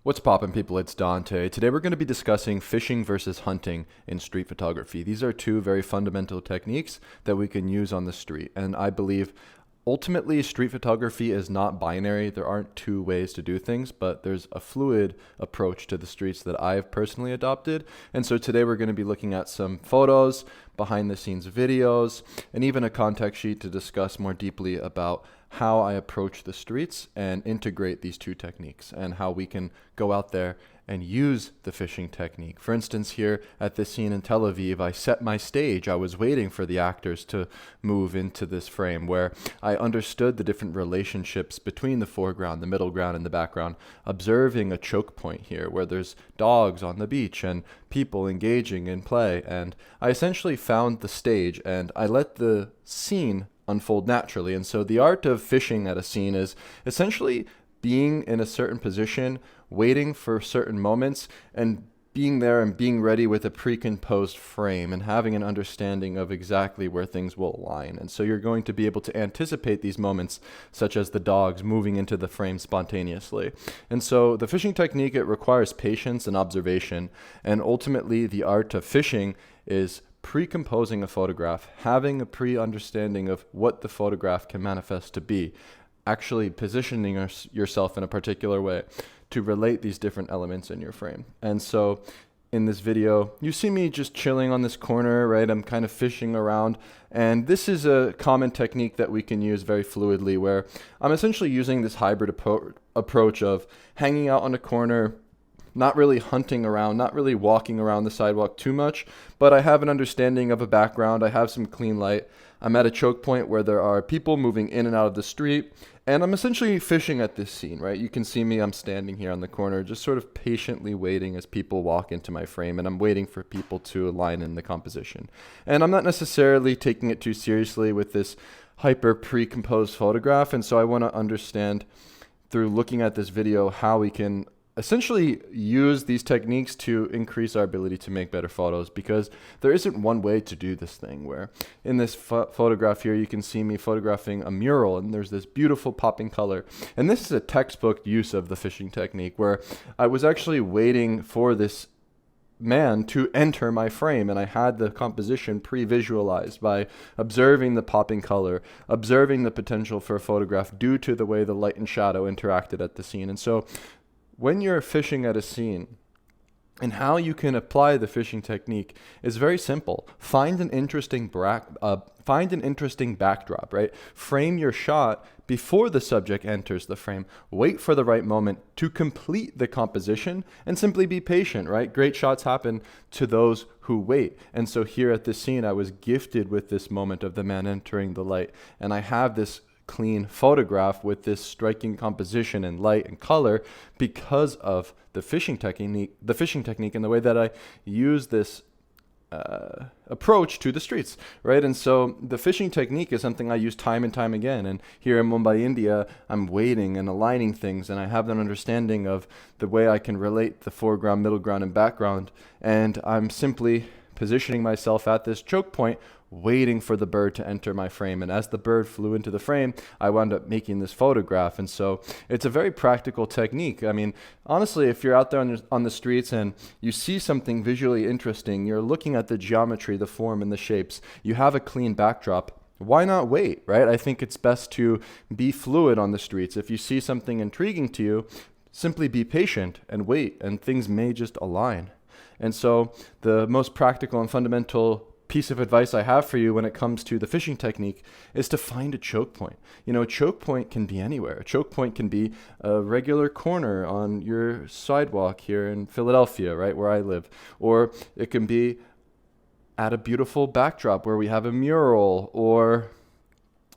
What's poppin', people? It's Dante. Today we're going to be discussing fishing versus hunting in street photography. These are two very fundamental techniques that we can use on the street. And I believe ultimately street photography is not binary. There aren't two ways to do things, but there's a fluid approach to the streets that I've personally adopted. And so today we're going to be looking at some photos, behind the scenes videos, and even a context sheet to discuss more deeply about how I approach the streets and integrate these two techniques and how we can go out there and use the fishing technique. For instance, here at this scene in Tel Aviv, I set my stage. I was waiting for the actors to move into this frame where I understood the different relationships between the foreground, the middle ground, and the background, observing a choke point here where there's dogs on the beach and people engaging in play. And I essentially found the stage and I let the scene unfold naturally. And so the art of fishing at a scene is essentially being in a certain position, waiting for certain moments, and being there and being ready with a precomposed frame and having an understanding of exactly where things will align. And so you're going to be able to anticipate these moments, such as the dogs moving into the frame spontaneously. And so the fishing technique, it requires patience and observation. And ultimately, the art of fishing is pre-composing a photograph, having a pre-understanding of what the photograph can manifest to be, actually positioning yourself in a particular way to relate these different elements in your frame. And so in this video, you see me just chilling on this corner, right? I'm kind of fishing around. And this is a common technique that we can use very fluidly where I'm essentially using this hybrid approach of hanging out on a corner, not really hunting around, not really walking around the sidewalk too much, but I have an understanding of a background. I have some clean light. I'm at a choke point where there are people moving in and out of the street, and I'm essentially fishing at this scene, right? You can see me, I'm standing here on the corner, just sort of patiently waiting as people walk into my frame, and I'm waiting for people to align in the composition. And I'm not necessarily taking it too seriously with this hyper pre-composed photograph, and so I want to understand through looking at this video how we can essentially use these techniques to increase our ability to make better photos, because there isn't one way to do this thing. Where in this photograph here, you can see me photographing a mural and there's this beautiful popping color. And this is a textbook use of the fishing technique where I was actually waiting for this man to enter my frame, and I had the composition pre-visualized by observing the popping color, observing the potential for a photograph due to the way the light and shadow interacted at the scene. And so when you're fishing at a scene, and how you can apply the fishing technique is very simple. Find an interesting backdrop, right? Frame your shot before the subject enters the frame. Wait for the right moment to complete the composition and simply be patient, right? Great shots happen to those who wait. And so here at this scene, I was gifted with this moment of the man entering the light, and I have this clean photograph with this striking composition and light and color because of the fishing technique and the way that I use this approach to the streets, right? And so the fishing technique is something I use time and time again. And here in Mumbai, India, I'm waiting and aligning things, and I have an understanding of the way I can relate the foreground, middle ground, and background. And I'm simply positioning myself at this choke point, waiting for the bird to enter my frame. And as the bird flew into the frame, I wound up making this photograph. And so it's a very practical technique. I mean, honestly, if you're out there on the streets and you see something visually interesting, you're looking at the geometry, the form, and the shapes, you have a clean backdrop, why not wait, right? I think it's best to be fluid on the streets. If you see something intriguing to you, simply be patient and wait, and things may just align. And so the most practical and fundamental piece of advice I have for you when it comes to the fishing technique is to find a choke point. You know, a choke point can be anywhere. A choke point can be a regular corner on your sidewalk here in Philadelphia, right, where I live. Or it can be at a beautiful backdrop where we have a mural, or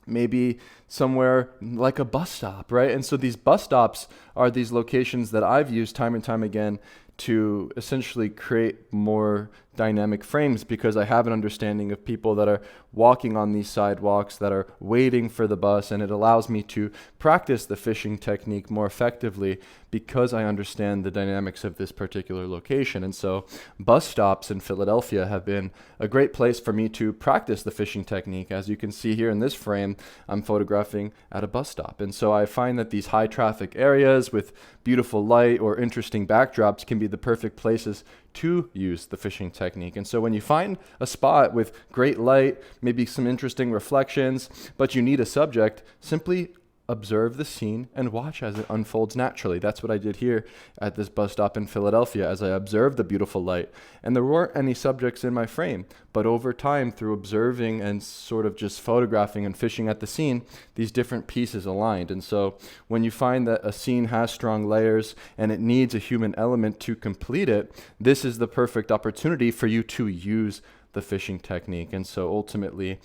maybe somewhere like a bus stop, right? And so these bus stops are these locations that I've used time and time again to essentially create more dynamic frames because I have an understanding of people that are walking on these sidewalks, that are waiting for the bus, and it allows me to practice the fishing technique more effectively because I understand the dynamics of this particular location. And so bus stops in Philadelphia have been a great place for me to practice the fishing technique. As you can see here in this frame, I'm photographing at a bus stop. And so I find that these high traffic areas with beautiful light or interesting backdrops can be the perfect places to use the fishing technique. And so when you find a spot with great light, maybe some interesting reflections, but you need a subject, simply observe the scene and watch as it unfolds naturally. That's what I did here at this bus stop in Philadelphia as I observed the beautiful light. And there weren't any subjects in my frame, but over time, through observing and sort of just photographing and fishing at the scene, these different pieces aligned. And so when you find that a scene has strong layers and it needs a human element to complete it, this is the perfect opportunity for you to use the fishing technique. And so ultimately,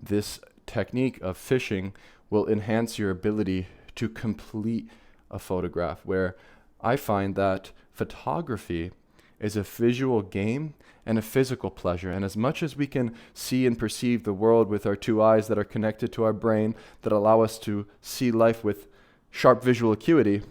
this technique of fishing will enhance your ability to complete a photograph, where I find that photography is a visual game and a physical pleasure. And as much as we can see and perceive the world with our two eyes that are connected to our brain, that allow us to see life with sharp visual acuity,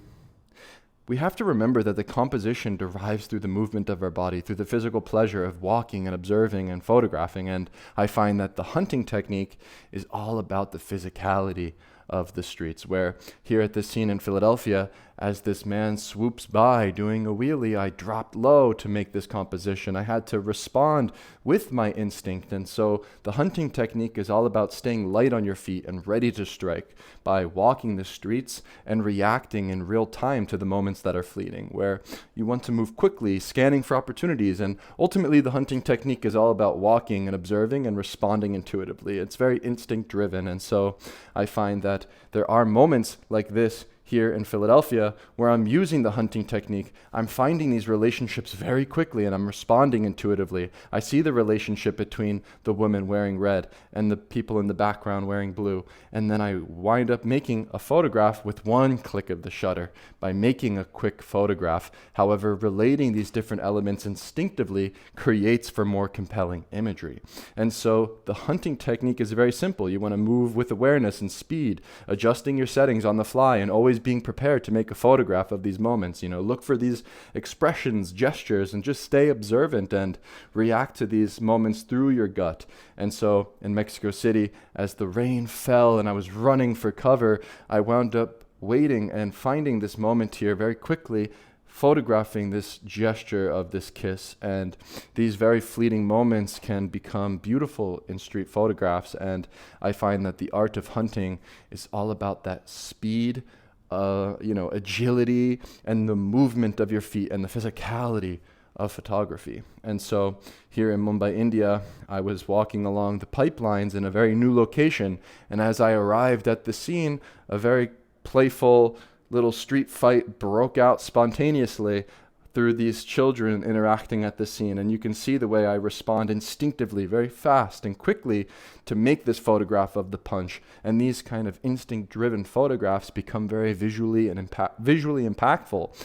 we have to remember that the composition derives through the movement of our body, through the physical pleasure of walking and observing and photographing. And I find that the hunting technique is all about the physicality of the streets, where here at this scene in Philadelphia, as this man swoops by doing a wheelie, I dropped low to make this composition. I had to respond with my instinct. And so the hunting technique is all about staying light on your feet and ready to strike by walking the streets and reacting in real time to the moments that are fleeting, where you want to move quickly, scanning for opportunities. And ultimately, the hunting technique is all about walking and observing and responding intuitively. It's very instinct driven. And so I find that there are moments like this here in Philadelphia where I'm using the hunting technique. I'm finding these relationships very quickly and I'm responding intuitively. I see the relationship between the woman wearing red and the people in the background wearing blue. And then I wind up making a photograph with one click of the shutter by making a quick photograph. However, relating these different elements instinctively creates for more compelling imagery. And so the hunting technique is very simple. You want to move with awareness and speed, adjusting your settings on the fly and always being prepared to make a photograph of these moments. Look for these expressions, gestures, and just stay observant and react to these moments through your gut. And so in Mexico City, as the rain fell and I was running for cover, I wound up waiting and finding this moment here very quickly, photographing this gesture of this kiss. And these very fleeting moments can become beautiful in street photographs. And I find that the art of hunting is all about that speed, agility, and the movement of your feet and the physicality of photography. And so here in Mumbai, India, I was walking along the pipelines in a very new location. And as I arrived at the scene, a very playful little street fight broke out spontaneously through these children interacting at the scene. And you can see the way I respond instinctively, very fast and quickly to make this photograph of the punch. And these kind of instinct-driven photographs become very visually impactful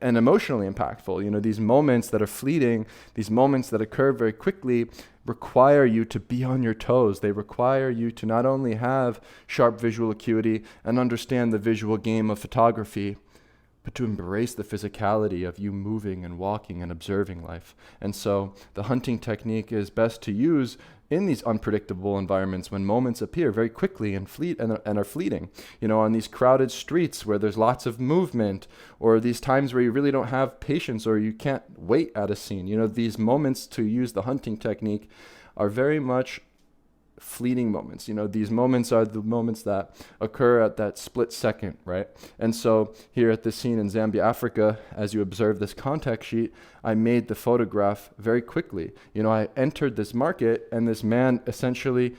and emotionally impactful. These moments that are fleeting, these moments that occur very quickly, require you to be on your toes. They require you to not only have sharp visual acuity and understand the visual game of photography, but to embrace the physicality of you moving and walking and observing life. And so the hunting technique is best to use in these unpredictable environments when moments appear very quickly and are fleeting. On these crowded streets where there's lots of movement, or these times where you really don't have patience or you can't wait at a scene. These moments to use the hunting technique are very much fleeting moments. These moments are the moments that occur at that split second, right? And so here at this scene in Zambia, Africa, as you observe this contact sheet, I made the photograph very quickly. I entered this market and this man essentially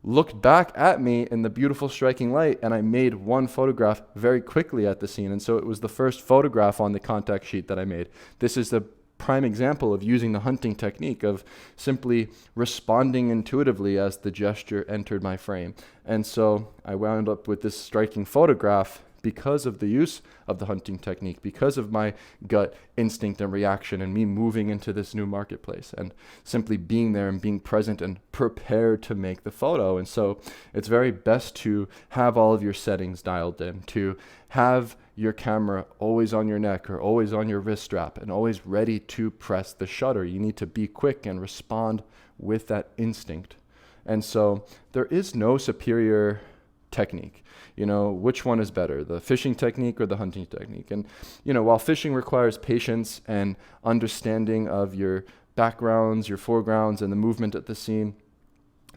looked back at me in the beautiful striking light, and I made one photograph very quickly at the scene. And so it was the first photograph on the contact sheet that I made. This is the prime example of using the hunting technique, of simply responding intuitively as the gesture entered my frame. And so I wound up with this striking photograph because of the use of the hunting technique, because of my gut instinct and reaction and me moving into this new marketplace and simply being there and being present and prepared to make the photo. And so it's very best to have all of your settings dialed in, to have your camera always on your neck or always on your wrist strap and always ready to press the shutter. You need to be quick and respond with that instinct. And so there is no superior technique. Which one is better, the fishing technique or the hunting technique? And, while fishing requires patience and understanding of your backgrounds, your foregrounds, and the movement at the scene,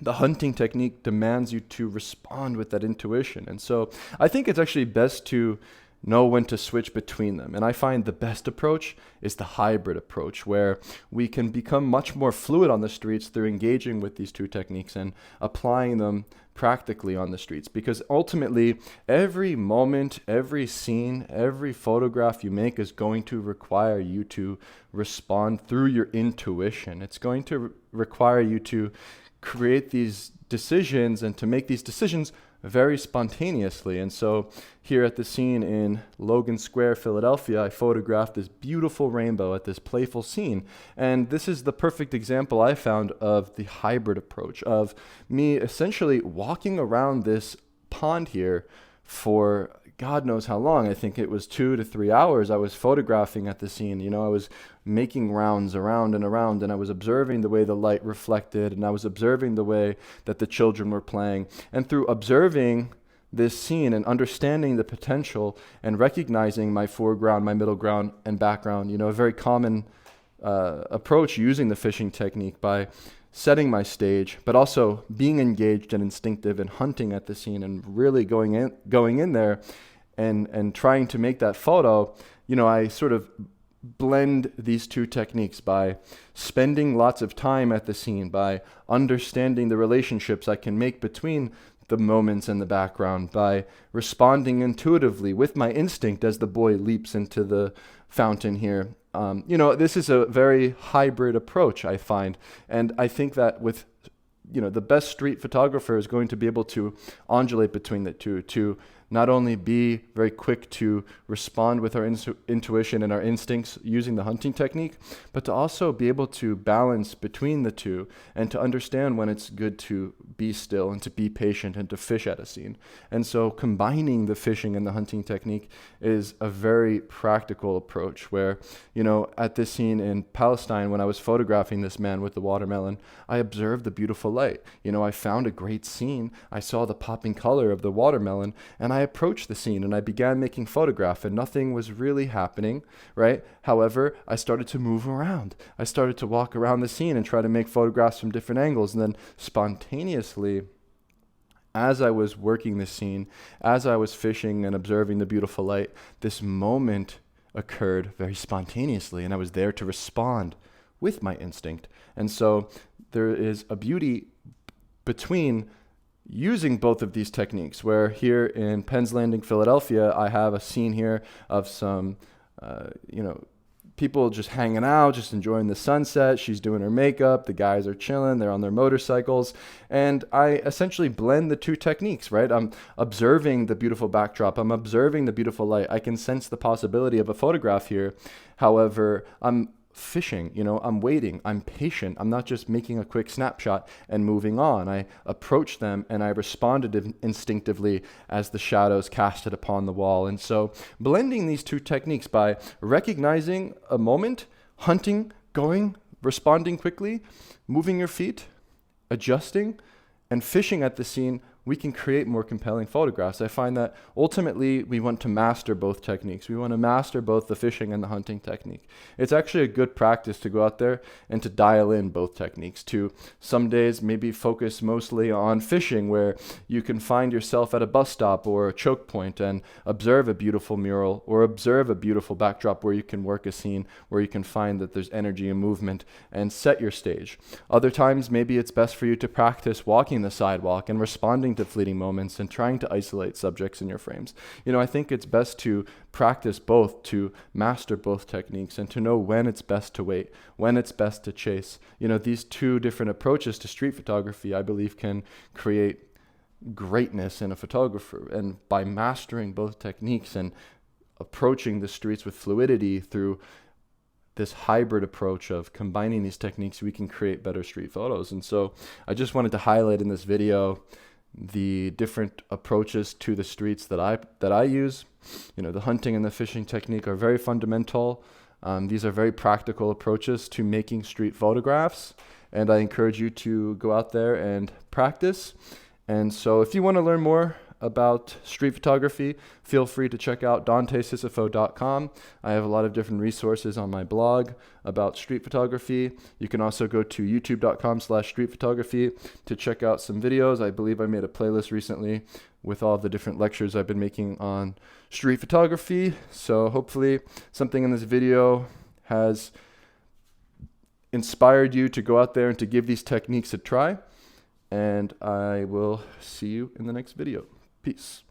the hunting technique demands you to respond with that intuition. And so I think it's actually best to know when to switch between them. And I find the best approach is the hybrid approach, where we can become much more fluid on the streets through engaging with these two techniques and applying them practically on the streets. Because ultimately, every moment, every scene, every photograph you make is going to require you to respond through your intuition. It's going to require you to create these decisions and to make these decisions very spontaneously. And so here at the scene in Logan Square, Philadelphia, I photographed this beautiful rainbow at this playful scene. And this is the perfect example I found of the hybrid approach, of me essentially walking around this pond here for God knows how long. I think it was 2 to 3 hours I was photographing at the scene. I was making rounds around and around, and I was observing the way the light reflected, and I was observing the way that the children were playing. And through observing this scene and understanding the potential and recognizing my foreground, my middle ground, and background, a very common approach using the fishing technique by setting my stage, but also being engaged and instinctive and hunting at the scene and really going in there and trying to make that photo. I sort of blend these two techniques by spending lots of time at the scene, by understanding the relationships I can make between the moments in the background, by responding intuitively with my instinct as the boy leaps into the fountain here. This is a very hybrid approach, I find. And I think that with, the best street photographer is going to be able to undulate between the two, to not only be very quick to respond with our intuition and our instincts using the hunting technique, but to also be able to balance between the two and to understand when it's good to be still and to be patient and to fish at a scene. And so combining the fishing and the hunting technique is a very practical approach where, at this scene in Palestine, when I was photographing this man with the watermelon, I observed the beautiful light. I found a great scene. I saw the popping color of the watermelon, and I approached the scene and I began making photographs, and nothing was really happening, right? However, I started to move around. I started to walk around the scene and try to make photographs from different angles. And then spontaneously, as I was working the scene, as I was fishing and observing the beautiful light, this moment occurred very spontaneously, and I was there to respond with my instinct. And so there is a beauty between using both of these techniques, where here in Penn's Landing, Philadelphia, I have a scene here of some, people just hanging out, just enjoying the sunset. She's doing her makeup. The guys are chilling. They're on their motorcycles. And I essentially blend the two techniques, right? I'm observing the beautiful backdrop. I'm observing the beautiful light. I can sense the possibility of a photograph here. However, I'm fishing, I'm waiting, I'm patient. I'm not just making a quick snapshot and moving on. I approached them and I responded instinctively as the shadows casted upon the wall. And so blending these two techniques by recognizing a moment, hunting, going, responding quickly, moving your feet, adjusting, and fishing at the scene, we can create more compelling photographs. I find that ultimately we want to master both techniques. We want to master both the fishing and the hunting technique. It's actually a good practice to go out there and to dial in both techniques, to some days maybe focus mostly on fishing, where you can find yourself at a bus stop or a choke point and observe a beautiful mural or observe a beautiful backdrop where you can work a scene, where you can find that there's energy and movement and set your stage. Other times, maybe it's best for you to practice walking the sidewalk and responding to fleeting moments and trying to isolate subjects in your frames. I think it's best to practice both, to master both techniques, and to know when it's best to wait, when it's best to chase. These two different approaches to street photography, I believe, can create greatness in a photographer. And by mastering both techniques and approaching the streets with fluidity through this hybrid approach of combining these techniques, we can create better street photos. And so I just wanted to highlight in this video the different approaches to the streets that I use. The hunting and the fishing technique are very fundamental. These are very practical approaches to making street photographs, and I encourage you to go out there and practice. And so if you want to learn more about street photography, feel free to check out DanteSisifo.com. I have a lot of different resources on my blog about street photography. You can also go to youtube.com/streetphotography to check out some videos. I believe I made a playlist recently with all the different lectures I've been making on street photography. So hopefully something in this video has inspired you to go out there and to give these techniques a try. And I will see you in the next video. Peace.